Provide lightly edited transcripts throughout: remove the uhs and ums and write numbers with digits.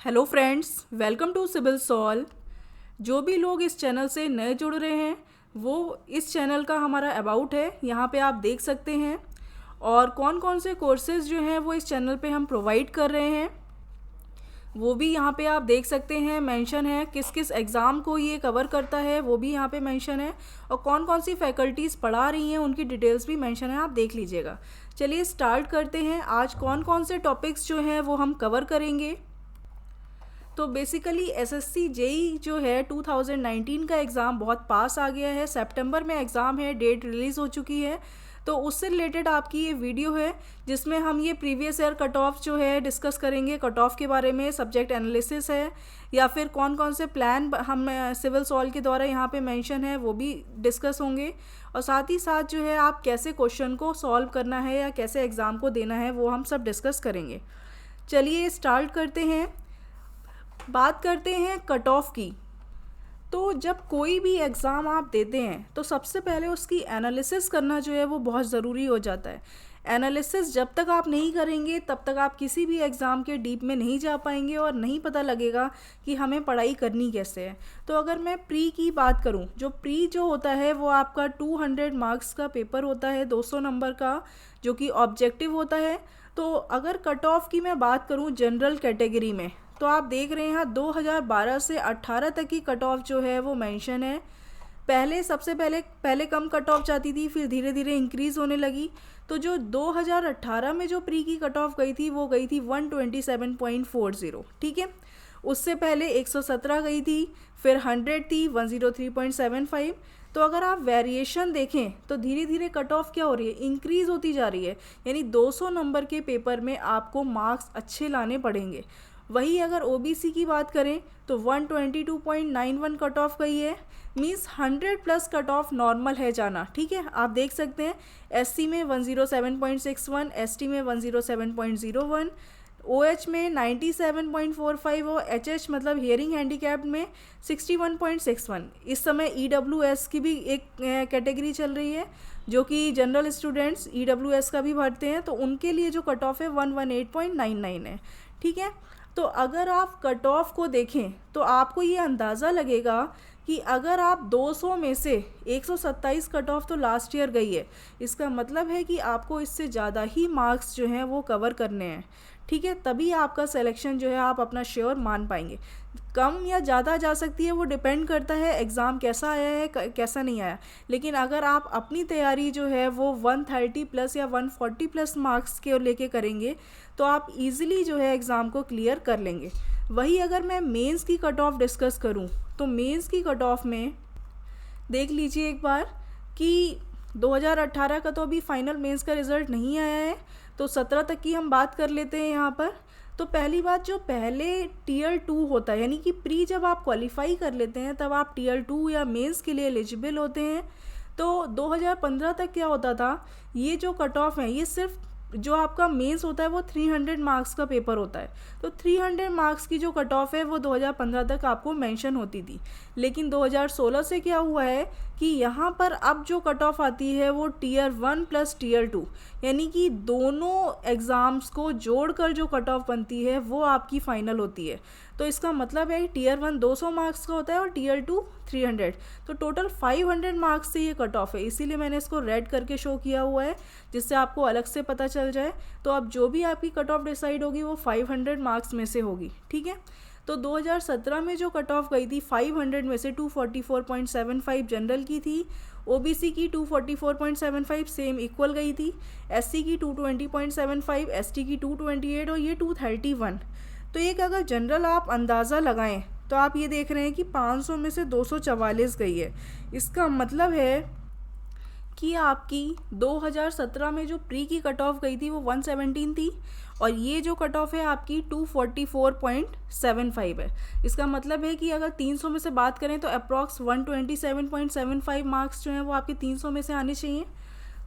Hello friends, welcome to CIBIL solve. जो भी लोग इस चैनल से नए जुड़ रहे हैं वो इस चैनल का हमारा अबाउट है, यहाँ पे आप देख सकते हैं। और कौन कौन से कोर्सेज़ जो हैं वो इस चैनल पे हम प्रोवाइड कर रहे हैं वो भी यहाँ पे आप देख सकते हैं, मेंशन है। किस किस एग्ज़ाम को ये कवर करता है वो भी यहाँ पे मेंशन है। और कौन कौन सी फैकल्टीज़ पढ़ा रही हैं उनकी डिटेल्स भी मेंशन है, आप देख लीजिएगा। चलिए स्टार्ट करते हैं। आज कौन कौन से टॉपिक्स जो हैं वो हम कवर करेंगे। तो बेसिकली एसएससी जेई जो है 2019 का एग्ज़ाम बहुत पास आ गया है। सितंबर में एग्ज़ाम है, डेट रिलीज़ हो चुकी है। तो उससे रिलेटेड आपकी ये वीडियो है जिसमें हम ये प्रीवियस ईयर कट ऑफ जो है डिस्कस करेंगे। कट ऑफ के बारे में सब्जेक्ट एनालिसिस है या फिर कौन कौन से प्लान हम सिविल सॉल्व के द्वारा यहाँ पे मेंशन है वो भी डिस्कस होंगे। और साथ ही साथ जो है आप कैसे क्वेश्चन को सॉल्व करना है या कैसे एग्ज़ाम को देना है वो हम सब डिस्कस करेंगे। चलिए स्टार्ट करते हैं। बात करते हैं कट ऑफ की। तो जब कोई भी एग्ज़ाम आप देते हैं तो सबसे पहले उसकी एनालिसिस करना जो है वो बहुत ज़रूरी हो जाता है। एनालिसिस जब तक आप नहीं करेंगे तब तक आप किसी भी एग्ज़ाम के डीप में नहीं जा पाएंगे और नहीं पता लगेगा कि हमें पढ़ाई करनी कैसे है। तो अगर मैं प्री की बात करूं, जो प्री जो होता है वो आपका 200 मार्क्स का पेपर होता है, 200 नंबर का, जो कि ऑब्जेक्टिव होता है। तो अगर कट ऑफ की मैं बात करूं जनरल कैटेगरी में, तो आप देख रहे हैं यहाँ 2012 से 18 तक की कट ऑफ जो है वो मेंशन है। सबसे पहले कम कट ऑफ जाती थी, फिर धीरे धीरे इंक्रीज़ होने लगी। तो जो 2018 में जो प्री की कट ऑफ गई थी वो गई थी 127.40, ठीक है। उससे पहले 117 गई थी, फिर 100 थी, 103.75। तो अगर आप वेरिएशन देखें तो धीरे धीरे कट ऑफ क्या हो रही है, इंक्रीज़ होती जा रही है। यानी 200 नंबर के पेपर में आपको मार्क्स अच्छे लाने पड़ेंगे। वही अगर ओबीसी की बात करें तो 122.91 कट ऑफ गई है। Means 100 plus cut off normal है जाना, ठीक है। आप देख सकते हैं एससी में 107.61, एसटी में 107.01, ओएच में 97.45 और एचएच मतलब हियरिंग हैंडीकैप्ड में 61.61। इस समय ईडब्ल्यूएस की भी एक कैटेगरी चल रही है जो कि जनरल स्टूडेंट्स ईडब्ल्यूएस का भी भरते हैं, तो उनके लिए जो कट ऑफ है 118.99 है, ठीक है। तो अगर आप कट ऑफ को देखें तो आपको ये अंदाज़ा लगेगा कि अगर आप 200 में से 127 कट ऑफ तो लास्ट ईयर गई है, इसका मतलब है कि आपको इससे ज़्यादा ही मार्क्स जो हैं वो कवर करने हैं, ठीक है। तभी आपका सिलेक्शन जो है आप अपना श्योर मान पाएंगे। कम या ज़्यादा जा सकती है, वो डिपेंड करता है एग्ज़ाम कैसा आया है कैसा नहीं आया। लेकिन अगर आप अपनी तैयारी जो है वो 130 प्लस या 140 प्लस मार्क्स के लेके करेंगे तो आप इजीली जो है एग्ज़ाम को क्लियर कर लेंगे। वही अगर मैं मेंस की कट ऑफ डिस्कस करूं तो मेंस की कट ऑफ में देख लीजिए एक बार कि 2018 का तो अभी फाइनल मेंस का रिज़ल्ट नहीं आया है, तो 17 तक की हम बात कर लेते हैं यहाँ पर। तो पहली बात, जो पहले टीयर 2 होता है, यानी कि प्री जब आप क्वालिफाई कर लेते हैं तब आप टीयर 2 या मेंस के लिए एलिजिबल होते हैं। तो 2015 तक क्या होता था, ये जो कट ऑफ है ये सिर्फ जो आपका मेंस होता है वो 300 मार्क्स का पेपर होता है। तो 300 मार्क्स की जो कट ऑफ है वो 2015 तक आपको मेंशन होती थी। लेकिन 2016 से क्या हुआ है कि यहाँ पर अब जो कट ऑफ आती है वो टीयर 1 प्लस टीयर 2, यानी कि दोनों एग्ज़ाम्स को जोड़कर जो कट ऑफ बनती है वो आपकी फ़ाइनल होती है। तो इसका मतलब है कि टीयर 1 200 मार्क्स का होता है और टीयर 2 300। तो टोटल 500 मार्क्स से ये कट ऑफ है, इसीलिए मैंने इसको रेड करके शो किया हुआ है जिससे आपको अलग से पता चल जाए। तो अब जो भी आपकी कट ऑफ डिसाइड होगी वो 500 मार्क्स में से होगी, ठीक है। तो 2017 में जो कट ऑफ गई थी 500 में से 244.75 जनरल की थी, ओबीसी की 244.75 सेम इक्वल गई थी, एससी की 220.75, एसटी की 228 और ये 231। तो एक अगर जनरल आप अंदाज़ा लगाएं तो आप ये देख रहे हैं कि 500 में से 244 गई है। इसका मतलब है कि आपकी 2017 में जो प्री की कट ऑफ गई थी वो 117 थी और ये जो कट ऑफ है आपकी 244.75 है। इसका मतलब है कि अगर 300 में से बात करें तो अप्रॉक्स 127.75 मार्क्स जो हैं वो आपके 300 में से आने चाहिए।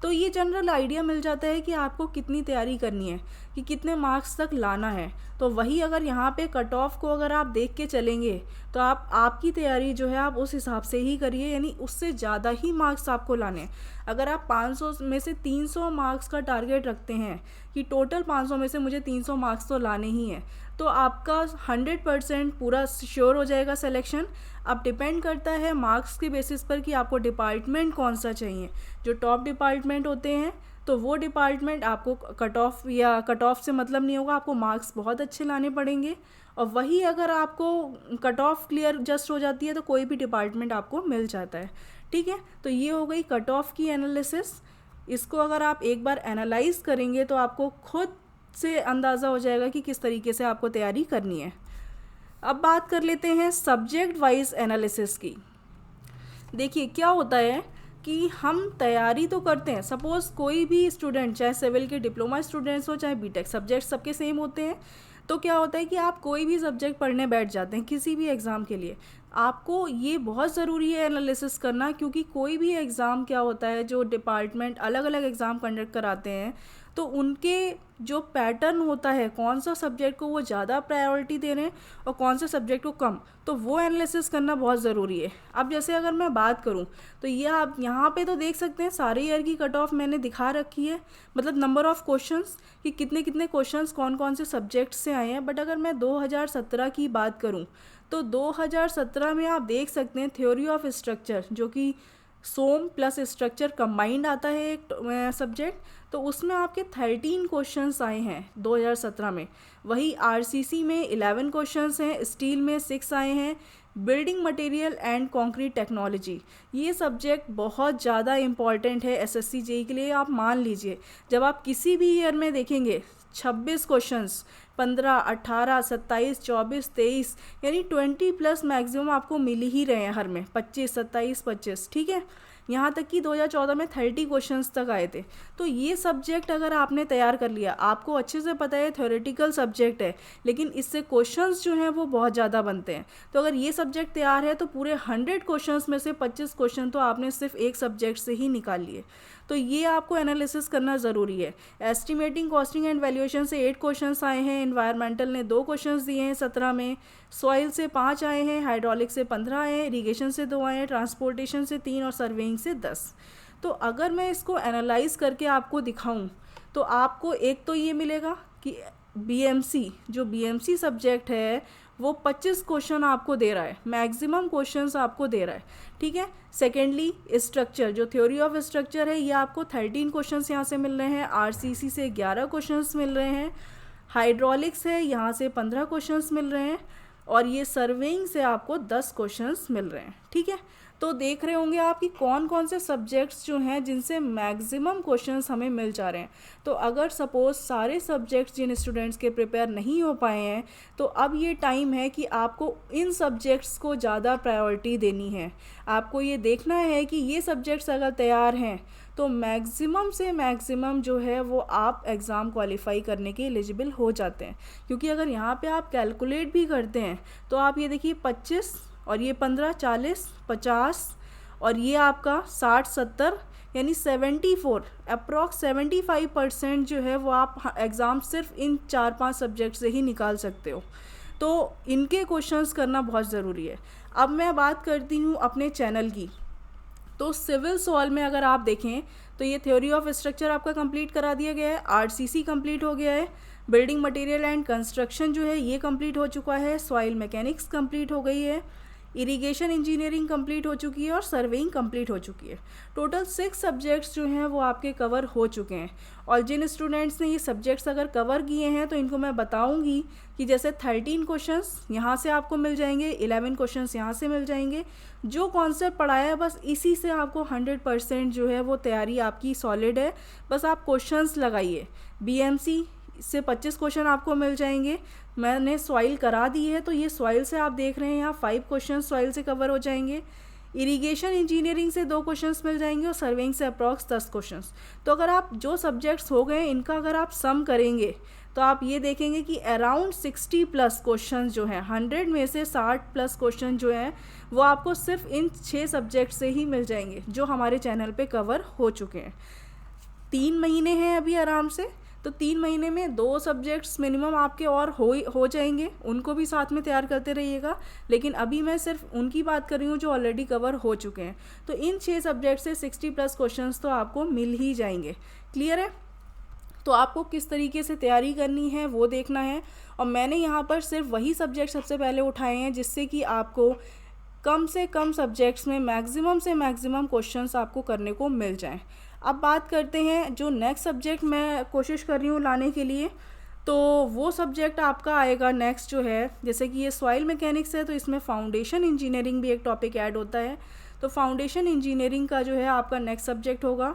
तो ये जनरल आइडिया मिल जाता है कि आपको कितनी तैयारी करनी है, कि कितने मार्क्स तक लाना है। तो वही अगर यहाँ पे कट ऑफ को अगर आप देख के चलेंगे तो आपकी तैयारी जो है आप उस हिसाब से ही करिए, यानी उससे ज़्यादा ही मार्क्स आपको लाने हैं। अगर आप 500 में से 300 मार्क्स का टारगेट रखते हैं कि टोटल 500 में से मुझे 300 मार्क्स तो लाने ही हैं, तो आपका 100% पूरा श्योर हो जाएगा सिलेक्शन। अब डिपेंड करता है मार्क्स के बेसिस पर कि आपको डिपार्टमेंट कौन सा चाहिए। जो टॉप डिपार्टमेंट होते हैं तो वो डिपार्टमेंट आपको कट ऑफ या कट ऑफ से मतलब नहीं होगा, आपको मार्क्स बहुत अच्छे लाने पड़ेंगे। और वही अगर आपको कट ऑफ क्लियर जस्ट हो जाती है तो कोई भी डिपार्टमेंट आपको मिल जाता है। ठीक है, तो ये हो गई कट ऑफ की एनालिसिस। इसको अगर आप एक बार एनालाइज करेंगे तो आपको खुद से अंदाज़ा हो जाएगा कि किस तरीके से आपको तैयारी करनी है। अब बात कर लेते हैं सब्जेक्ट वाइज एनालिसिस की। देखिए क्या होता है कि हम तैयारी तो करते हैं, सपोज़ कोई भी स्टूडेंट, चाहे सिविल के डिप्लोमा स्टूडेंट्स हो चाहे बीटेक, सब्जेक्ट सबके सेम होते हैं। तो क्या होता है कि आप कोई भी सब्जेक्ट पढ़ने बैठ जाते हैं किसी भी एग्ज़ाम के लिए, आपको ये बहुत ज़रूरी है एनालिसिस करना, क्योंकि कोई भी एग्ज़ाम क्या होता है, जो डिपार्टमेंट अलग अलग एग्ज़ाम कंडक्ट कराते हैं तो उनके जो पैटर्न होता है, कौन सा सब्जेक्ट को वो ज़्यादा प्रायोरिटी दे रहे हैं और कौन सा सब्जेक्ट को कम, तो वो एनालिसिस करना बहुत ज़रूरी है। अब जैसे अगर मैं बात करूं तो ये आप यहाँ पे तो देख सकते हैं सारे ईयर की कट ऑफ मैंने दिखा रखी है, मतलब नंबर ऑफ़ क्वेश्चंस कि कितने कितने क्वेश्चंस कौन कौन से सब्जेक्ट से आए हैं। बट अगर मैं 2017 की बात करूँ तो 2017 में आप देख सकते हैं थ्योरी ऑफ स्ट्रक्चर, जो कि सोम प्लस स्ट्रक्चर कंबाइंड आता है एक सब्जेक्ट, तो उसमें आपके 13 क्वेश्चंस आए हैं 2017 में। वही आरसीसी में 11 क्वेश्चंस हैं, स्टील में 6 आए हैं, building material and concrete technology, ये सब्जेक्ट बहुत ज़्यादा इंपॉर्टेंट है एसएससी जेईई के लिए। आप मान लीजिए जब आप किसी भी ईयर में देखेंगे 26 क्वेश्चंस, 15, 18, 27, 24, 23, यानी 20+ मैक्सिमम आपको मिल ही रहे हैं हर में, 25, 27, 25। ठीक है, यहाँ तक कि 2014 में 30 क्वेश्चंस तक आए थे। तो ये सब्जेक्ट अगर आपने तैयार कर लिया, आपको अच्छे से पता है थ्योरेटिकल सब्जेक्ट है लेकिन इससे क्वेश्चंस जो हैं वो बहुत ज़्यादा बनते हैं। तो अगर ये सब्जेक्ट तैयार है तो पूरे 100 क्वेश्चंस में से 25 क्वेश्चन तो आपने सिर्फ एक सब्जेक्ट से ही निकाल लिए। तो ये आपको एनालिसिस करना ज़रूरी है। एस्टिमेटिंग, कॉस्टिंग एंड वैल्यूएशन से 8 क्वेश्चंस आए हैं, एनवायरमेंटल ने 2 क्वेश्चंस दिए हैं 17 में, सॉइल से 5 आए हैं, हाइड्रोलिक से 15 आए हैं, इरीगेशन से 2 आए हैं, ट्रांसपोर्टेशन से 3 और सर्वेइंग से 10। तो अगर मैं इसको एनालाइज करके आपको दिखाऊं तो आपको एक तो ये मिलेगा कि बीएमसी, जो बीएमसी सब्जेक्ट है वो 25 क्वेश्चन आपको दे रहा है, मैक्सिमम क्वेश्चंस आपको दे रहा है। ठीक है, सेकेंडली स्ट्रक्चर, जो थ्योरी ऑफ स्ट्रक्चर है ये आपको 13 क्वेश्चंस यहाँ से मिल रहे हैं, आरसीसी से 11 क्वेश्चंस मिल रहे हैं, हाइड्रोलिक्स है यहाँ से 15 क्वेश्चंस मिल रहे हैं और ये सर्वेइंग से आपको 10 क्वेश्चंस मिल रहे हैं। ठीक है, तो देख रहे होंगे आप कि कौन कौन से सब्जेक्ट्स जो हैं जिनसे मैक्सिमम क्वेश्चंस हमें मिल जा रहे हैं। तो अगर सपोज़ सारे सब्जेक्ट्स जिन स्टूडेंट्स के प्रिपेयर नहीं हो पाए हैं तो अब ये टाइम है कि आपको इन सब्जेक्ट्स को ज़्यादा प्रायोरिटी देनी है। आपको ये देखना है कि ये सब्जेक्ट्स अगर तैयार हैं तो मैक्सिमम से मैक्सिमम जो है वो आप एग्ज़ाम क्वालिफाई करने के एलिजिबल हो जाते हैं। क्योंकि अगर यहाँ पे आप कैलकुलेट भी करते हैं तो आप ये देखिए 25 और ये 15, 40, 50 और ये आपका 60, 70 यानी 74, अप्रॉक्स 75% जो है वो आप एग्ज़ाम सिर्फ इन 4-5 सब्जेक्ट से ही निकाल सकते हो। तो इनके क्वेश्चंस करना बहुत ज़रूरी है। अब मैं बात करती हूँ अपने चैनल की। तो सिविल सॉल्व में अगर आप देखें तो ये थ्योरी ऑफ स्ट्रक्चर आपका कंप्लीट करा दिया गया है, आरसीसी कंप्लीट हो गया है, बिल्डिंग मटेरियल एंड कंस्ट्रक्शन जो है ये कंप्लीट हो चुका है, सॉइल मैकेनिक्स कंप्लीट हो गई है, इरिगेशन इंजीनियरिंग कंप्लीट हो चुकी है और सर्वेइंग कंप्लीट हो चुकी है। टोटल 6 सब्जेक्ट्स जो हैं वो आपके कवर हो चुके हैं। और जिन स्टूडेंट्स ने ये सब्जेक्ट्स अगर कवर किए हैं तो इनको मैं बताऊंगी कि जैसे 13 क्वेश्चंस यहाँ से आपको मिल जाएंगे, 11 क्वेश्चंस यहाँ से मिल जाएंगे। जो कॉन्सेप्ट पढ़ाया है बस इसी से आपको 100% जो है वो तैयारी आपकी सॉलिड है। बस आप क्वेश्चंस लगाइए। बीएमसी से 25 क्वेश्चन आपको मिल जाएंगे। मैंने सॉइल करा दी है तो ये सॉइल से आप देख रहे हैं यहाँ 5 क्वेश्चन सॉइल से कवर हो जाएंगे। इरिगेशन इंजीनियरिंग से 2 क्वेश्चंस मिल जाएंगे और सर्वेइंग से अप्रॉक्स 10 क्वेश्चंस। तो अगर आप जो सब्जेक्ट्स हो गए इनका अगर आप सम करेंगे तो आप ये देखेंगे कि अराउंड 60+ क्वेश्चन जो हैं, 100 में से 60+ क्वेश्चन जो हैं वो आपको सिर्फ इन 6 सब्जेक्ट से ही मिल जाएंगे जो हमारे चैनल पे कवर हो चुके हैं। 3 महीने हैं अभी आराम से, तो 3 महीने में 2 सब्जेक्ट्स मिनिमम आपके और हो जाएंगे, उनको भी साथ में तैयार करते रहिएगा। लेकिन अभी मैं सिर्फ उनकी बात कर रही हूँ जो ऑलरेडी कवर हो चुके हैं। तो इन 6 सब्जेक्ट से 60+ क्वेश्चंस तो आपको मिल ही जाएंगे। क्लियर है? तो आपको किस तरीके से तैयारी करनी है वो देखना है। और मैंने यहाँ पर सिर्फ वही सब्जेक्ट सबसे पहले उठाए हैं जिससे कि आपको कम से कम सब्जेक्ट्स में मैक्सिमम से मैक्सिमम क्वेश्चंस आपको करने को मिल जाएं। अब बात करते हैं जो नेक्स्ट सब्जेक्ट मैं कोशिश कर रही हूँ लाने के लिए, तो वो सब्जेक्ट आपका आएगा नेक्स्ट जो है, जैसे कि ये सॉइल मैकेनिक्स है तो इसमें फाउंडेशन इंजीनियरिंग भी एक टॉपिक ऐड होता है। तो फाउंडेशन इंजीनियरिंग का जो है आपका नेक्स्ट सब्जेक्ट होगा।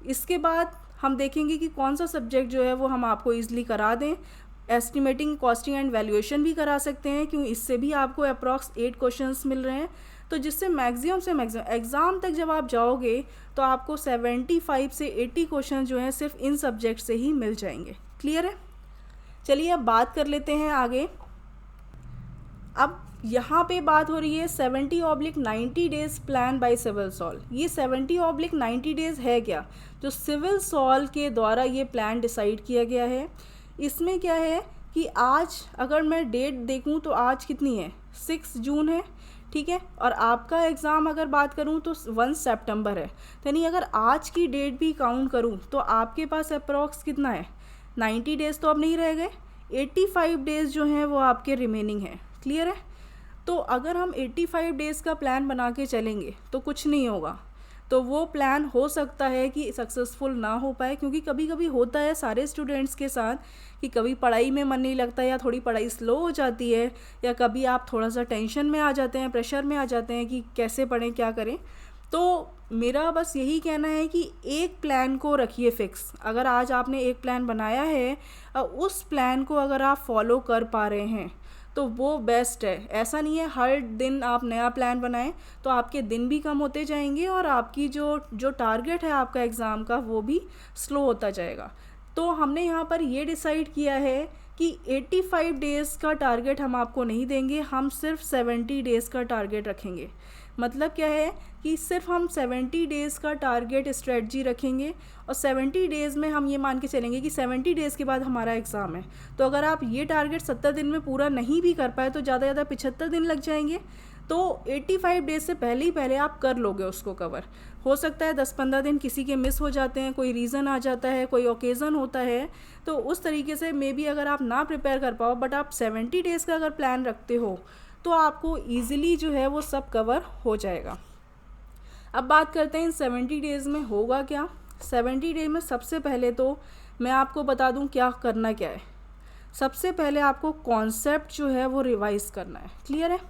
इसके बाद हम देखेंगे कि कौन सा सब्जेक्ट जो है वो हम आपको ईजिली करा दें। एस्टिमेटिंग, कॉस्टिंग एंड वैल्यूएशन भी करा सकते हैं, क्यों इससे भी आपको अप्रॉक्स 8 क्वेश्चंस मिल रहे हैं। तो जिससे मैक्सिमम से मैक्सिमम एग्ज़ाम तक जब आप जाओगे तो आपको 75 से 80 क्वेश्चन जो हैं सिर्फ इन सब्जेक्ट से ही मिल जाएंगे। क्लियर है? चलिए अब बात कर लेते हैं आगे। अब यहाँ पे बात हो रही है 70/90 days plan by CIBIL solve. ये 70/90 डेज़ है क्या, जो सिविल सॉल के द्वारा ये प्लान डिसाइड किया गया है। इसमें क्या है कि आज अगर मैं डेट देखूँ तो आज कितनी है, 6 जून है, ठीक है। और आपका एग्ज़ाम अगर बात करूँ तो 1 सितंबर है। यानी अगर आज की डेट भी काउंट करूँ तो आपके पास अप्रॉक्स कितना है, 90 डेज़ तो अब नहीं रह गए, 85 डेज़ जो हैं वो आपके रिमेनिंग हैं। क्लियर है? तो अगर हम 85 डेज़ का प्लान बना के चलेंगे तो कुछ नहीं होगा, तो वो प्लान हो सकता है कि सक्सेसफुल ना हो पाए, क्योंकि कभी कभी होता है सारे स्टूडेंट्स के साथ कि कभी पढ़ाई में मन नहीं लगता या थोड़ी पढ़ाई स्लो हो जाती है, या कभी आप थोड़ा सा टेंशन में आ जाते हैं, प्रेशर में आ जाते हैं कि कैसे पढ़ें, क्या करें। तो मेरा बस यही कहना है कि एक प्लान को रखिए फिक्स। अगर आज आपने एक प्लान बनाया है, उस प्लान को अगर आप फॉलो कर पा रहे हैं तो वो बेस्ट है। ऐसा नहीं है हर दिन आप नया प्लान बनाएं, तो आपके दिन भी कम होते जाएंगे और आपकी जो टारगेट है आपका एग्ज़ाम का वो भी स्लो होता जाएगा। तो हमने यहाँ पर ये डिसाइड किया है कि 85 डेज़ का टारगेट हम आपको नहीं देंगे, हम सिर्फ 70 डेज़ का टारगेट रखेंगे। मतलब क्या है कि सिर्फ हम 70 डेज़ का टारगेट स्ट्रेटजी रखेंगे, और 70 डेज़ में हम ये मान के चलेंगे कि 70 डेज़ के बाद हमारा एग्ज़ाम है। तो अगर आप ये टारगेट 70 दिन में पूरा नहीं भी कर पाए तो ज़्यादा 75 दिन लग जाएंगे। तो 85 डेज़ से पहले ही पहले आप कर लोगे उसको कवर। हो सकता है 10-15 दिन किसी के मिस हो जाते हैं, कोई रीज़न आ जाता है, कोई ओकेज़न होता है, तो उस तरीके से मे बी अगर आप ना प्रिपेयर कर पाओ, बट आप 70 डेज़ का अगर प्लान रखते हो तो आपको ईज़िली जो है वो सब कवर हो जाएगा। अब बात करते हैं इन 70 डेज़ में होगा क्या। 70 डेज में सबसे पहले तो मैं आपको बता दूं क्या करना क्या है। सबसे पहले आपको कॉन्सेप्ट जो है वो रिवाइज़ करना है। क्लियर है?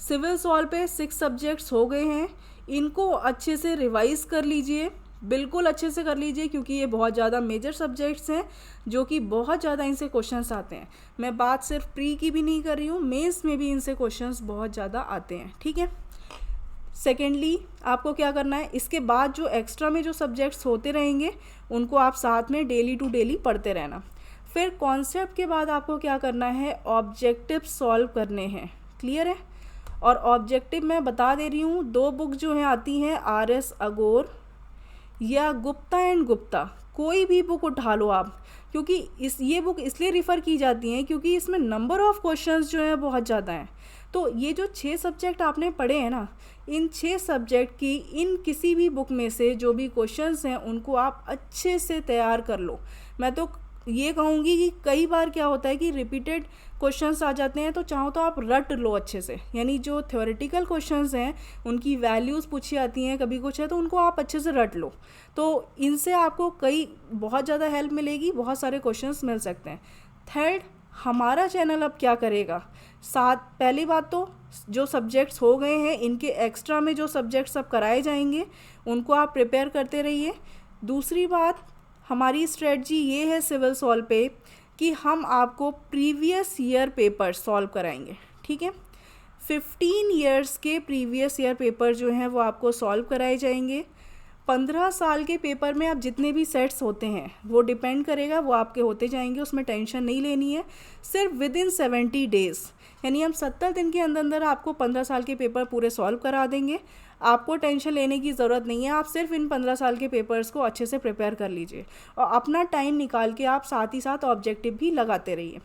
सिविल सॉल पे 6 सब्जेक्ट्स हो गए हैं, इनको अच्छे से रिवाइज़ कर लीजिए, बिल्कुल अच्छे से कर लीजिए, क्योंकि ये बहुत ज़्यादा मेजर सब्जेक्ट्स हैं जो कि बहुत ज़्यादा इनसे क्वेश्चंस आते हैं। मैं बात सिर्फ प्री की भी नहीं कर रही हूँ, मेंस में भी इनसे क्वेश्चंस बहुत ज़्यादा आते हैं। ठीक है। सेकेंडली आपको क्या करना है, इसके बाद जो एक्स्ट्रा में जो सब्जेक्ट्स होते रहेंगे उनको आप साथ में डेली टू डेली पढ़ते रहना। फिर कॉन्सेप्ट के बाद आपको क्या करना है, ऑब्जेक्टिव सॉल्व करने हैं। क्लियर है? और ऑब्जेक्टिव मैं बता दे रही हूँ, 2 बुक जो हैं आती हैं, RS अगोर या गुप्ता एंड गुप्ता, कोई भी बुक उठा लो आप, क्योंकि ये बुक इसलिए रिफ़र की जाती हैं क्योंकि इसमें नंबर ऑफ़ क्वेश्चंस जो हैं बहुत ज़्यादा हैं। तो ये जो 6 सब्जेक्ट आपने पढ़े हैं ना, इन 6 सब्जेक्ट की इन किसी भी बुक में से जो भी क्वेश्चंस हैं उनको आप अच्छे से तैयार कर लो। मैं तो ये कहूँगी कि कई बार क्या होता है कि रिपीटेड क्वेश्चंस आ जाते हैं, तो चाहो तो आप रट लो अच्छे से। यानी जो थ्योरेटिकल क्वेश्चंस हैं उनकी वैल्यूज़ पूछी आती हैं, कभी कुछ है, तो उनको आप अच्छे से रट लो। तो इनसे आपको बहुत ज़्यादा हेल्प मिलेगी, बहुत सारे क्वेश्चंस मिल सकते हैं। थर्ड, हमारा चैनल अब क्या करेगा, पहली बात तो जो सब्जेक्ट्स हो गए हैं इनके एक्स्ट्रा में जो सब्जेक्ट्स अब कराए जाएंगे उनको आप प्रिपेयर करते रहिए। दूसरी बात, हमारी स्ट्रेटजी ये है सिविल सॉल्व पे कि हम आपको प्रीवियस ईयर पेपर सॉल्व कराएंगे। ठीक है, 15 ईयर्स के प्रीवियस ईयर पेपर जो हैं वो आपको सॉल्व कराए जाएंगे। 15 साल के पेपर में आप जितने भी सेट्स होते हैं वो डिपेंड करेगा, वो आपके होते जाएंगे, उसमें टेंशन नहीं लेनी है। सिर्फ विदिन 70 डेज़, यानी हम 70 दिन के अंदर अंदर आपको 15 साल के पेपर पूरे सॉल्व करा देंगे। आपको टेंशन लेने की ज़रूरत नहीं है, आप सिर्फ इन 15 साल के पेपर्स को अच्छे से प्रिपेयर कर लीजिए और अपना टाइम निकाल के आप साथ ही साथ ऑब्जेक्टिव भी लगाते रहिए।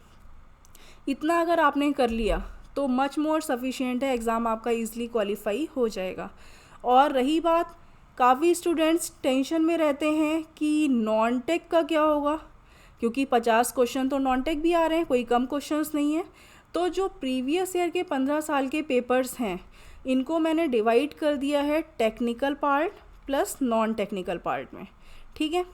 इतना अगर आपने कर लिया तो मच मोर सफिशिएंट है, एग्ज़ाम आपका ईज़िली क्वालिफाई हो जाएगा। और रही बात काफ़ी स्टूडेंट्स टेंशन में रहते हैं कि नॉन टेक का क्या होगा, क्योंकि 50 क्वेश्चन तो नॉन टेक भी आ रहे हैं, कोई कम क्वेश्चंस नहीं है। तो जो प्रीवियस ईयर के 15 साल के पेपर्स हैं, इनको मैंने डिवाइड कर दिया है technical part plus non technical part में, ठीक है।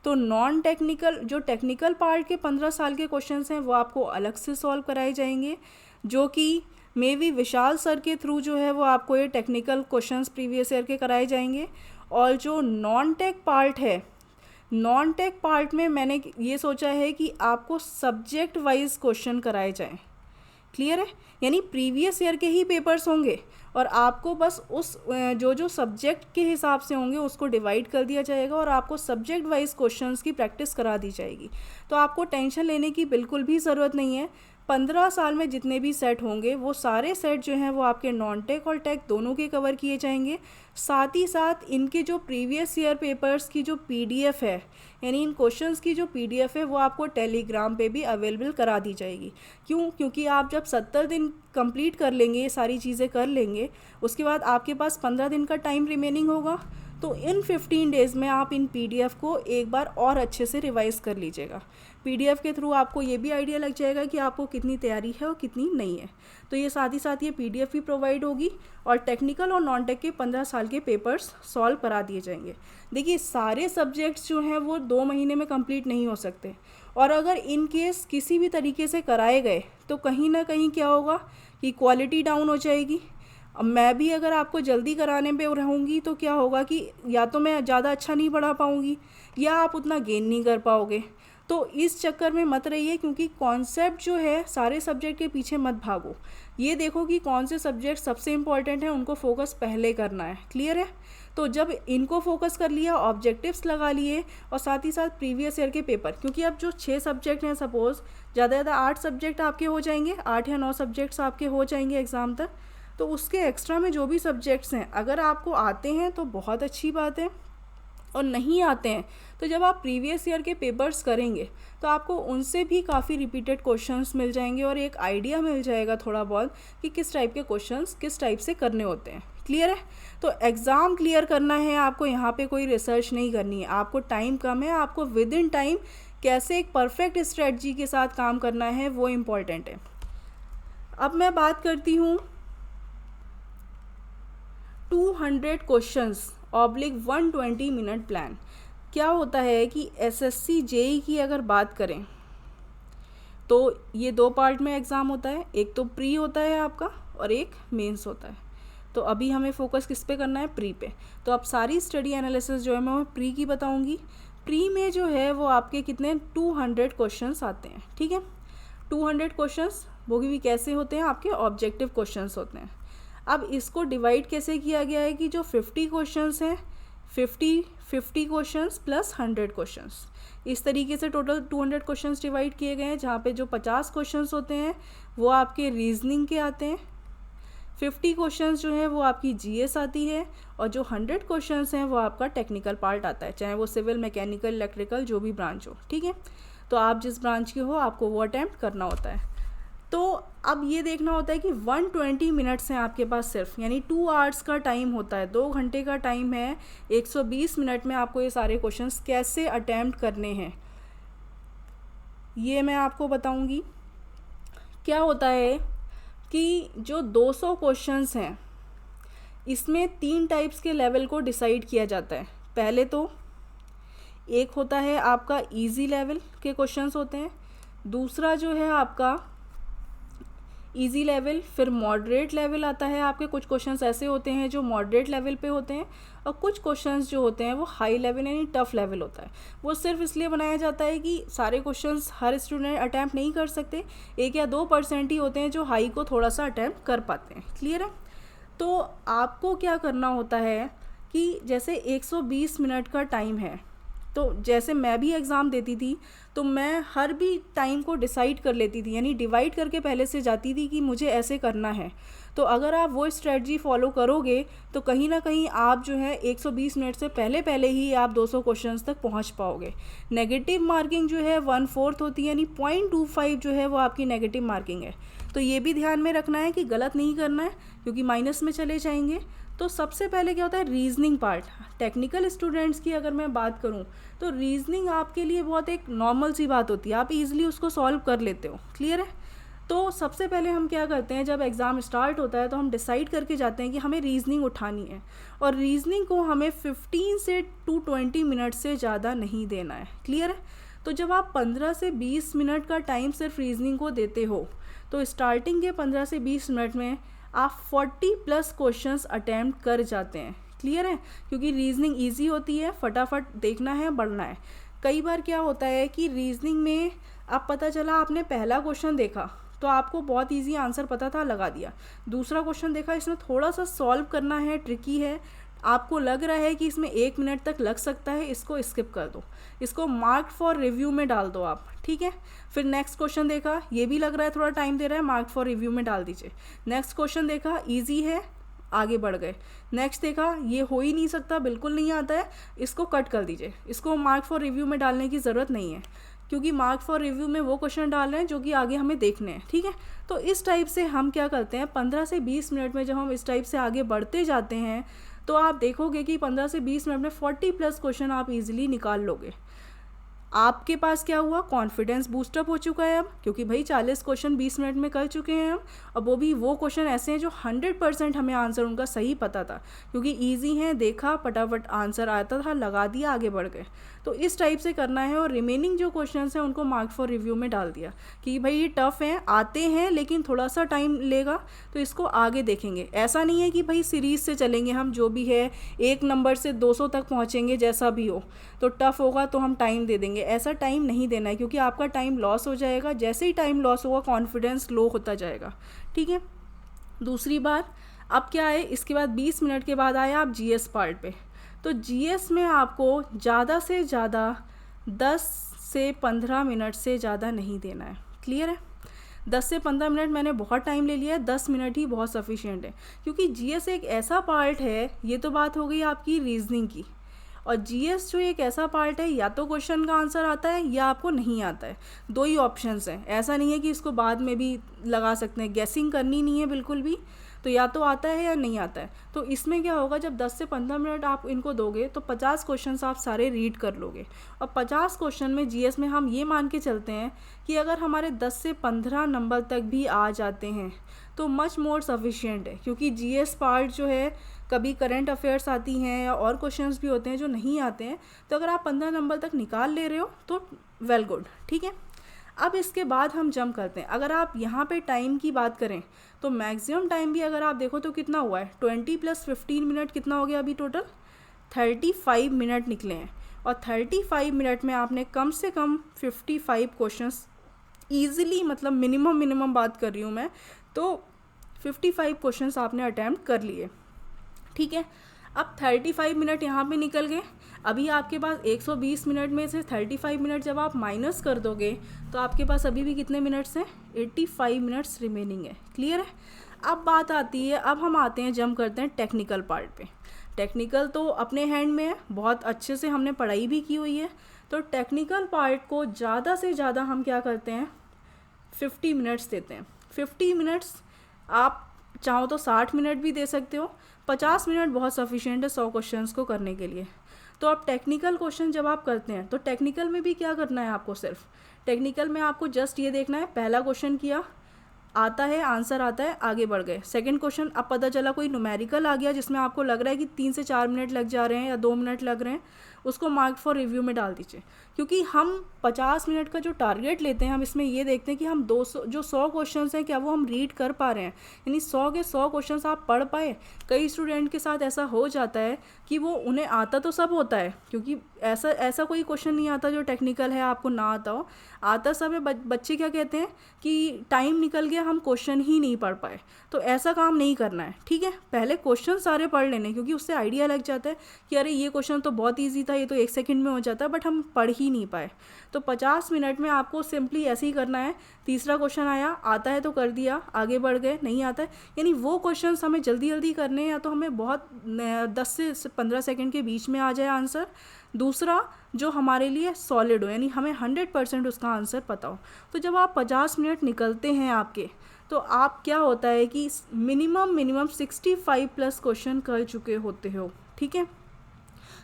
तो नॉन टेक्निकल, जो टेक्निकल पार्ट के 15 साल के क्वेश्चंस हैं वो आपको अलग से सॉल्व कराए जाएंगे, जो कि मे बी विशाल सर के थ्रू जो है वो आपको ये टेक्निकल क्वेश्चंस प्रीवियस ईयर के कराए जाएंगे। और जो नॉन टेक पार्ट है, नॉन टेक पार्ट में मैंने ये सोचा है कि आपको सब्जेक्ट वाइज क्वेश्चन कराए जाएं। क्लियर है? यानी प्रीवियस ईयर के ही पेपर्स होंगे और आपको बस उस जो सब्जेक्ट के हिसाब से होंगे उसको डिवाइड कर दिया जाएगा और आपको सब्जेक्ट वाइज क्वेश्चंस की प्रैक्टिस करा दी जाएगी। तो आपको टेंशन लेने की बिल्कुल भी ज़रूरत नहीं है। 15 साल में जितने भी सेट होंगे वो सारे सेट जो हैं वो आपके नॉन टेक और टेक दोनों के कवर किए जाएंगे। साथ ही साथ इनके जो प्रीवियस ईयर पेपर्स की जो पीडीएफ है, यानी इन क्वेश्चंस की जो पीडीएफ है वो आपको टेलीग्राम पे भी अवेलेबल करा दी जाएगी। क्यों? क्योंकि आप जब 70 दिन कंप्लीट कर लेंगे, ये सारी चीज़ें कर लेंगे, उसके बाद आपके पास 15 दिन का टाइम रिमेनिंग होगा। तो इन 15 डेज़ में आप इन पीडीएफ को एक बार और अच्छे से रिवाइज़ कर लीजिएगा। पीडीएफ के थ्रू आपको ये भी आइडिया लग जाएगा कि आपको कितनी तैयारी है और कितनी नहीं है। तो ये साथ ही साथ ये पीडीएफ भी प्रोवाइड होगी और टेक्निकल और नॉन टेक के 15 साल के पेपर्स सॉल्व करा दिए जाएंगे। देखिए, सारे सब्जेक्ट्स जो हैं वो 2 महीने में कंप्लीट नहीं हो सकते, और अगर इन केस किसी भी तरीके से कराए गए तो कहीं ना कहीं क्या होगा कि क्वालिटी डाउन हो जाएगी। अब मैं भी अगर आपको जल्दी कराने पे रहूँगी तो क्या होगा कि या तो मैं ज़्यादा अच्छा नहीं पढ़ा पाऊँगी या आप उतना गेन नहीं कर पाओगे। तो इस चक्कर में मत रहिए, क्योंकि कॉन्सेप्ट जो है सारे सब्जेक्ट के पीछे मत भागो। ये देखो कि कौन से सब्जेक्ट सबसे इम्पॉर्टेंट है, उनको फोकस पहले करना है। क्लियर है? तो जब इनको फोकस कर लिया, ऑब्जेक्टिव्स लगा लिए और साथ ही साथ प्रीवियस ईयर के पेपर, क्योंकि अब जो 6 सब्जेक्ट हैं, सपोज़ ज़्यादा ज़्यादा 8 सब्जेक्ट आपके हो जाएंगे, 8 या 9 सब्जेक्ट्स आपके हो जाएंगे एग्ज़ाम तक। तो उसके एक्स्ट्रा में जो भी सब्जेक्ट्स हैं, अगर आपको आते हैं तो बहुत अच्छी बात है, और नहीं आते हैं तो जब आप प्रीवियस ईयर के पेपर्स करेंगे तो आपको उनसे भी काफ़ी रिपीटेड क्वेश्चंस मिल जाएंगे और एक आइडिया मिल जाएगा थोड़ा बहुत कि किस टाइप के क्वेश्चंस किस टाइप से करने होते हैं। क्लियर है? तो एग्ज़ाम क्लियर करना है आपको, यहाँ पे कोई रिसर्च नहीं करनी है। आपको टाइम कम है, आपको विद इन टाइम कैसे एक परफेक्ट स्ट्रेटजी के साथ काम करना है वो इम्पॉर्टेंट है। अब मैं बात करती हूँ 200 क्वेश्चंस /120 मिनट प्लान। क्या होता है कि एसएससी जेई की अगर बात करें तो ये 2 पार्ट में एग्ज़ाम होता है, एक तो प्री होता है आपका और एक मेंस होता है। तो अभी हमें फोकस किस पे करना है? प्री पे। तो अब सारी स्टडी एनालिसिस जो है मैं प्री की बताऊंगी। प्री में जो है वो आपके कितने 200 क्वेश्चंस आते हैं, ठीक है। 200 क्वेश्चंस वो भी कैसे होते हैं? आपके ऑब्जेक्टिव क्वेश्चंस होते हैं। अब इसको डिवाइड कैसे किया गया है कि जो 50 क्वेश्चंस हैं, 50 क्वेश्चंस प्लस 100 क्वेश्चंस, इस तरीके से टोटल 200 क्वेश्चंस डिवाइड किए गए हैं, जहाँ पे जो 50 क्वेश्चंस होते हैं वो आपके रीजनिंग के आते हैं, 50 क्वेश्चंस जो है वो आपकी जीएस आती है, और जो 100 क्वेश्चंस हैं वो आपका टेक्निकल पार्ट आता है, चाहे वो सिविल, मैकेनिकल, इलेक्ट्रिकल जो भी ब्रांच हो, ठीक है। तो आप जिस ब्रांच के हो आपको वो अटैम्प्ट करना होता है। तो अब ये देखना होता है कि 120 मिनट्स हैं आपके पास सिर्फ, यानी 2 आवर्स का टाइम होता है, 2 घंटे का टाइम है। 120 मिनट में आपको ये सारे क्वेश्चंस कैसे अटैम्प्ट करने हैं ये मैं आपको बताऊंगी। क्या होता है कि जो 200 क्वेश्चंस हैं इसमें 3 टाइप्स के लेवल को डिसाइड किया जाता है। पहले तो एक होता है आपका इजी लेवल के क्वेश्चंस होते हैं, दूसरा जो है आपका इजी लेवल, फिर मॉडरेट लेवल आता है। आपके कुछ क्वेश्चंस ऐसे होते हैं जो मॉडरेट लेवल पे होते हैं, और कुछ क्वेश्चंस जो होते हैं वो हाई लेवल यानी टफ लेवल होता है। वो सिर्फ इसलिए बनाया जाता है कि सारे क्वेश्चंस हर स्टूडेंट अटैम्प्ट नहीं कर सकते, 1 या 2% ही होते हैं जो हाई को थोड़ा सा अटैम्प्ट कर पाते हैं। क्लियर है? तो आपको क्या करना होता है कि जैसे 120 मिनट का टाइम है, तो जैसे मैं भी एग्ज़ाम देती थी तो मैं हर भी टाइम को डिसाइड कर लेती थी, यानी डिवाइड करके पहले से जाती थी कि मुझे ऐसे करना है। तो अगर आप वो स्ट्रेटजी फॉलो करोगे तो कहीं ना कहीं आप जो है 120 मिनट से पहले ही आप 200 क्वेश्चंस तक पहुंच पाओगे। नेगेटिव मार्किंग जो है 1/4 होती है, यानी 0.25 जो है वो आपकी नेगेटिव मार्किंग है। तो ये भी ध्यान में रखना है कि गलत नहीं करना है, क्योंकि माइनस में चले जाएंगे। तो सबसे पहले क्या होता है, रीजनिंग पार्ट। टेक्निकल स्टूडेंट्स की अगर मैं बात करूं तो रीजनिंग आपके लिए बहुत एक नॉर्मल सी बात होती है, आप इजीली उसको सॉल्व कर लेते हो। क्लियर है? तो सबसे पहले हम क्या करते हैं, जब एग्ज़ाम स्टार्ट होता है तो हम डिसाइड करके जाते हैं कि हमें रीजनिंग उठानी है, और रीजनिंग को हमें 15 से 20 मिनट से ज़्यादा नहीं देना है। क्लियर है? तो जब आप 15 से 20 मिनट का टाइम सिर्फ रीजनिंग को देते हो तो स्टार्टिंग के 15 से 20 मिनट में आप 40+ क्वेश्चंस अटैम्प्ट कर जाते हैं। क्लियर है? क्योंकि रीजनिंग ईजी होती है, फटाफट देखना है, बढ़ना है। कई बार क्या होता है कि रीजनिंग में अब पता चला आपने पहला क्वेश्चन देखा तो आपको बहुत इजी आंसर पता था, लगा दिया। दूसरा क्वेश्चन देखा, इसमें थोड़ा सा सॉल्व करना है, ट्रिकी है, आपको लग रहा है कि इसमें 1 मिनट तक लग सकता है, इसको स्किप कर दो, इसको मार्क फॉर रिव्यू में डाल दो आप। ठीक है? फिर नेक्स्ट क्वेश्चन देखा, ये भी लग रहा है थोड़ा टाइम दे रहा है, मार्क फॉर रिव्यू में डाल दीजिए। नेक्स्ट क्वेश्चन देखा, ईजी है, आगे बढ़ गए। नेक्स्ट देखा, ये हो ही नहीं सकता, बिल्कुल नहीं आता है, इसको कट कर दीजिए, इसको मार्क फॉर रिव्यू में डालने की ज़रूरत नहीं है, क्योंकि मार्क फॉर रिव्यू में वो क्वेश्चन डाल रहे हैं जो कि आगे हमें देखने हैं। ठीक है? तो इस टाइप से हम क्या करते हैं, 15 से 20 मिनट में जब हम इस टाइप से आगे बढ़ते जाते हैं तो आप देखोगे कि 15 से 20 मिनट में 40+ क्वेश्चन आप इजीली निकाल लोगे। आपके पास क्या हुआ, कॉन्फिडेंस बूस्टअप हो चुका है अब, क्योंकि भाई 40 क्वेश्चन 20 मिनट में कर चुके हैं हम। अब वो भी वो क्वेश्चन ऐसे हैं जो 100% हमें आंसर उनका सही पता था, क्योंकि इजी हैं, देखा, फटाफट आंसर आता था, लगा दिया, आगे बढ़ गए। तो इस टाइप से करना है, और रिमेनिंग जो क्वेश्चंस हैं उनको मार्क फॉर रिव्यू में डाल दिया कि भाई ये टफ़ हैं, आते हैं लेकिन थोड़ा सा टाइम लेगा, तो इसको आगे देखेंगे। ऐसा नहीं है कि भाई सीरीज़ से चलेंगे हम, जो भी है 1 नंबर से 200 तक पहुँचेंगे, जैसा भी हो, तो टफ़ होगा तो हम टाइम दे देंगे, ऐसा टाइम नहीं देना है, क्योंकि आपका टाइम लॉस हो जाएगा। जैसे ही टाइम लॉस होगा कॉन्फिडेंस लो होता जाएगा। ठीक है? दूसरी बात, अब क्या है, इसके बाद 20 मिनट के बाद आया आप जीएस पार्ट पे। तो जीएस में आपको ज़्यादा से ज़्यादा 10 से 15 मिनट से ज़्यादा नहीं देना है। क्लियर है? 10 से 15 मिनट मैंने बहुत टाइम ले लिया है, 10 मिनट ही बहुत सफिशिएंट है, क्योंकि जीएस एक ऐसा पार्ट है, ये तो बात हो गई आपकी रीजनिंग की, और जीएस जो एक ऐसा पार्ट है, या तो क्वेश्चन का आंसर आता है या आपको नहीं आता है, 2 ही ऑप्शंस हैं। ऐसा नहीं है कि इसको बाद में भी लगा सकते हैं, गेसिंग करनी नहीं है बिल्कुल भी, तो या तो आता है या नहीं आता है। तो इसमें क्या होगा, जब 10 से 15 मिनट आप इनको दोगे तो 50 क्वेश्चंस आप सारे रीड कर लोगे, और 50 क्वेश्चन में जीएस में हम ये मान के चलते हैं कि अगर हमारे 10 से 15 नंबर तक भी आ जाते हैं तो मच मोर सफिशिएंट है, क्योंकि जीएस पार्ट जो है, कभी करंट अफेयर्स आती हैं या और क्वेश्चंस भी होते हैं जो नहीं आते हैं, तो अगर आप 15 नंबर तक निकाल ले रहे हो तो वेल गुड। ठीक है? अब इसके बाद हम जंप करते हैं। अगर आप यहाँ पे टाइम की बात करें तो मैक्सिमम टाइम भी अगर आप देखो तो कितना हुआ है, 20 + 15 मिनट कितना हो गया, अभी टोटल 35 मिनट निकले हैं, और 35 मिनट में आपने कम से कम 55 क्वेश्चंस ईजिली, मतलब मिनिमम बात कर रही हूँ मैं, तो 55 क्वेश्चंस आपने अटैम्प्ट कर लिए। ठीक है? अब 35 मिनट यहाँ पे निकल गए। अभी आपके पास 120 मिनट में से 35 मिनट जब आप माइनस कर दोगे तो आपके पास अभी भी कितने मिनट्स हैं, 85 मिनट्स रिमेनिंग है। क्लियर है? अब बात आती है, अब हम आते हैं, जंप करते हैं टेक्निकल पार्ट पे। टेक्निकल तो अपने हैंड में है, बहुत अच्छे से हमने पढ़ाई भी की हुई है। तो टेक्निकल पार्ट को ज़्यादा से ज़्यादा हम क्या करते हैं, 50 मिनट्स देते हैं। 50 मिनट्स आप चाहो तो 60 मिनट भी दे सकते हो, 50 मिनट बहुत सफिशिएंट है 100 क्वेश्चंस को करने के लिए। तो अब टेक्निकल क्वेश्चन जब आप करते हैं तो टेक्निकल में भी क्या करना है आपको, सिर्फ टेक्निकल में आपको जस्ट ये देखना है, पहला क्वेश्चन किया, आता है, आंसर आता है, आगे बढ़ गए। सेकंड क्वेश्चन, अब पता चला कोई न्यूमेरिकल आ गया जिसमें आपको लग रहा है कि 3 से 4 मिनट लग जा रहे हैं या 2 मिनट लग रहे हैं, उसको मार्क फॉर रिव्यू में डाल दीजिए। क्योंकि हम 50 मिनट का जो टारगेट लेते हैं, हम इसमें ये देखते हैं कि हम 100 क्वेश्चंस हैं क्या वो हम रीड कर पा रहे हैं, यानी 100 के 100 क्वेश्चंस आप पढ़ पाए। कई स्टूडेंट के साथ ऐसा हो जाता है कि वो, उन्हें आता तो सब होता है, क्योंकि ऐसा कोई क्वेश्चन नहीं आता जो टेक्निकल है आपको ना आता हो, आता सब है। बच्चे क्या कहते हैं कि टाइम निकल गया, हम क्वेश्चन ही नहीं पढ़ पाए। तो ऐसा काम नहीं करना है। ठीक है? पहले क्वेश्चन सारे पढ़ लेने, क्योंकि उससे आइडिया लग जाता है कि अरे ये क्वेश्चन तो बहुत ईजी था, ये तो 1 सेकंड में हो जाता है, बट हम पढ़ ही नहीं पाए। तो 50 मिनट में आपको सिंपली ऐसे ही करना है। तीसरा क्वेश्चन आया, आता है तो कर दिया, आगे बढ़ गए, नहीं आता है, यानी वो क्वेश्चन हमें जल्दी जल्दी करने हैं, या तो हमें बहुत 10 से 15 सेकंड के बीच में आ जाए आंसर। दूसरा, जो हमारे लिए सॉलिड हो, यानी हमें 100% उसका आंसर पता हो। तो जब आप 50 मिनट निकलते हैं आपके, तो आप क्या होता है कि मिनिमम 65 प्लस क्वेश्चन कर चुके होते हो, ठीक है।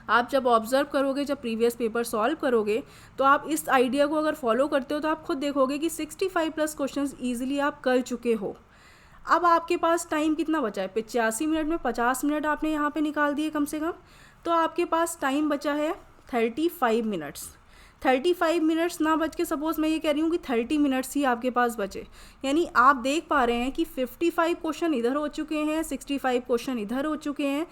आप जब ऑब्ज़र्व करोगे, जब प्रीवियस पेपर सॉल्व करोगे, तो आप इस आइडिया को अगर फॉलो करते हो तो आप खुद देखोगे कि 65 प्लस क्वेश्चंस ईजिली आप कर चुके हो। अब आपके पास टाइम कितना बचा है? 85 मिनट में 50 मिनट आपने यहाँ पे निकाल दिए कम से कम, तो आपके पास टाइम बचा है 35 मिनट्स। 35 मिनट्स ना बच के सपोज़ मैं ये कह रही हूँ कि 30 मिनट्स ही आपके पास बचे, यानी आप देख पा रहे हैं कि 55 क्वेश्चन इधर हो चुके हैं, 65 क्वेश्चन इधर हो चुके हैं,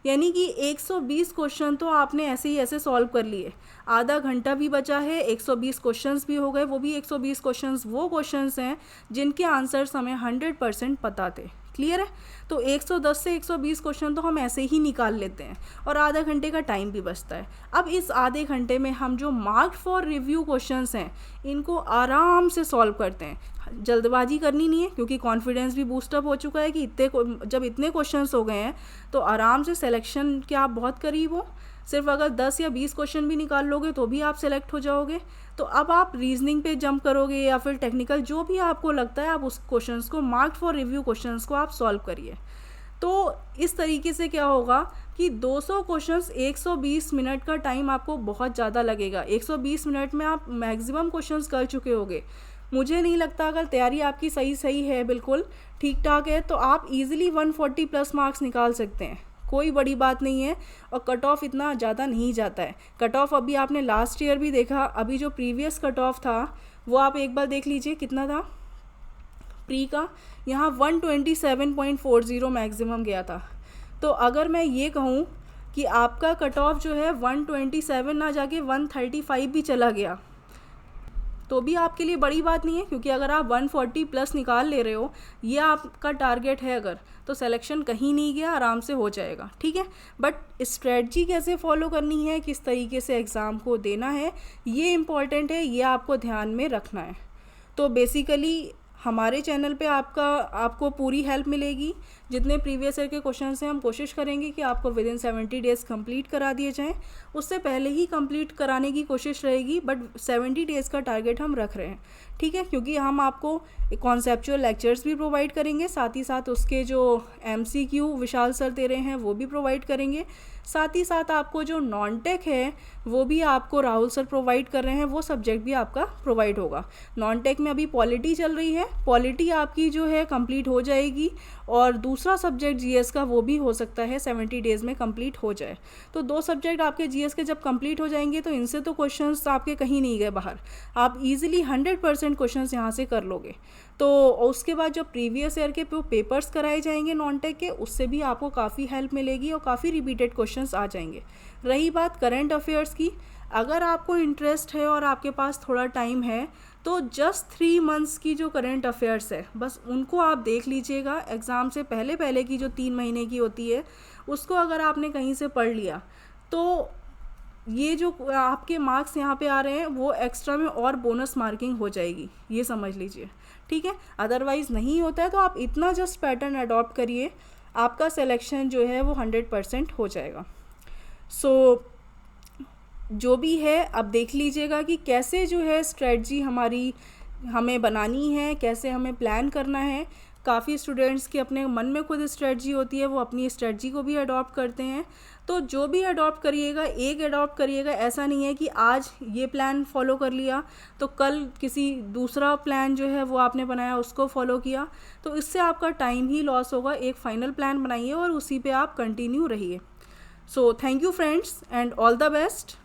यानी कि 120 क्वेश्चन तो आपने ऐसे ही ऐसे सॉल्व कर लिए। आधा घंटा भी बचा है, 120 क्वेश्चंस भी हो गए। वो भी 120 क्वेश्चंस वो क्वेश्चंस हैं जिनके आंसर्स हमें 100% पता थे। क्लियर है? तो 110 से 120 क्वेश्चन तो हम ऐसे ही निकाल लेते हैं और आधा घंटे का टाइम भी बचता है। अब इस आधे घंटे में हम जो मार्क्ड फॉर रिव्यू क्वेश्चंस हैं इनको आराम से सॉल्व करते हैं। जल्दबाजी करनी नहीं है क्योंकि कॉन्फिडेंस भी बूस्टअप हो चुका है कि जब इतने क्वेश्चंस हो गए हैं तो आराम से सिलेक्शन के आप बहुत करीब हो। सिर्फ अगर 10 या 20 क्वेश्चन भी निकाल लोगे तो भी आप सेलेक्ट हो जाओगे। तो अब आप रीजनिंग पे जंप करोगे या फिर टेक्निकल, जो भी आपको लगता है आप उस क्वेश्चंस को, मार्क्ड फॉर रिव्यू क्वेश्चंस को आप सॉल्व करिए। तो इस तरीके से क्या होगा कि 200 क्वेश्चंस 120 मिनट का टाइम आपको बहुत ज़्यादा लगेगा। 120 मिनट में आप मैक्सिमम क्वेश्चंस कर चुके होगे। मुझे नहीं लगता, अगर तैयारी आपकी सही है, बिल्कुल ठीक ठाक है, तो आप इजीली 140 प्लस मार्क्स निकाल सकते हैं। कोई बड़ी बात नहीं है और कट ऑफ इतना ज़्यादा नहीं जाता है। कट ऑफ अभी आपने लास्ट ईयर भी देखा, अभी जो प्रीवियस कट ऑफ था वो आप एक बार देख लीजिए कितना था प्री का। यहाँ 127.40 मैक्सिमम गया था। तो अगर मैं ये कहूँ कि आपका कट ऑफ जो है 127 ना जाके 135 भी चला गया तो भी आपके लिए बड़ी बात नहीं है, क्योंकि अगर आप 140 प्लस निकाल ले रहे हो, ये आपका टारगेट है अगर, तो सिलेक्शन कहीं नहीं गया, आराम से हो जाएगा, ठीक है। बट स्ट्रेटजी कैसे फॉलो करनी है, किस तरीके से एग्ज़ाम को देना है, ये इम्पॉर्टेंट है, ये आपको ध्यान में रखना है। तो बेसिकली हमारे चैनल पे आपको पूरी हेल्प मिलेगी। जितने प्रीवियस ईयर के क्वेश्चन हैं हम कोशिश करेंगे कि आपको विद इन 70 डेज़ कंप्लीट करा दिए जाएं। उससे पहले ही कंप्लीट कराने की कोशिश रहेगी, बट 70 डेज़ का टारगेट हम रख रहे हैं, ठीक है। क्योंकि हम आपको कॉन्सेप्चुअल लेक्चर्स भी प्रोवाइड करेंगे, साथ ही साथ उसके जो MCQ विशाल सर दे रहे हैं वो भी प्रोवाइड करेंगे। साथ ही साथ आपको जो नॉन टेक है वो भी आपको राहुल सर प्रोवाइड कर रहे हैं, वो सब्जेक्ट भी आपका प्रोवाइड होगा। नॉन टेक में अभी पॉलिटी चल रही है, पॉलिटी आपकी जो है कंप्लीट हो जाएगी और दूसरा सब्जेक्ट GS का वो भी हो सकता है 70 डेज़ में कंप्लीट हो जाए। तो 2 सब्जेक्ट आपके GS के जब कंप्लीट हो जाएंगे तो इनसे तो क्वेश्चंस आपके कहीं नहीं गए बाहर, आप इजीली 100% क्वेश्चंस यहाँ से कर लोगे। तो उसके बाद जो प्रीवियस ईयर के पेपर्स कराए जाएंगे नॉन टेक के, उससे भी आपको काफ़ी हेल्प मिलेगी और काफ़ी रिपीटेड क्वेश्चंस आ जाएंगे। रही बात करंट अफेयर्स की, अगर आपको इंटरेस्ट है और आपके पास थोड़ा टाइम है तो जस्ट 3 मंथ्स की जो करंट अफेयर्स है बस उनको आप देख लीजिएगा। एग्ज़ाम से पहले की जो 3 महीने की होती है उसको अगर आपने कहीं से पढ़ लिया तो ये जो आपके मार्क्स यहाँ पे आ रहे हैं वो एक्स्ट्रा में और बोनस मार्किंग हो जाएगी, ये समझ लीजिए, ठीक है। अदरवाइज़ नहीं होता है तो आप इतना जस्ट पैटर्न अडॉप्ट करिए, आपका सिलेक्शन जो है वो 100% हो जाएगा। सो जो भी है अब देख लीजिएगा कि कैसे जो है स्ट्रेटजी हमें बनानी है, कैसे हमें प्लान करना है। काफ़ी स्टूडेंट्स के अपने मन में खुद स्ट्रेटजी होती है, वो अपनी स्ट्रेटजी को भी अडॉप्ट करते हैं। तो जो भी अडॉप्ट करिएगा, एक अडॉप्ट करिएगा, ऐसा नहीं है कि आज ये प्लान फॉलो कर लिया तो कल किसी दूसरा प्लान जो है वो आपने बनाया उसको फॉलो किया, तो इससे आपका टाइम ही लॉस होगा। एक फाइनल प्लान बनाइए और उसी पे आप कंटिन्यू रहिए। So thank you friends and all the best.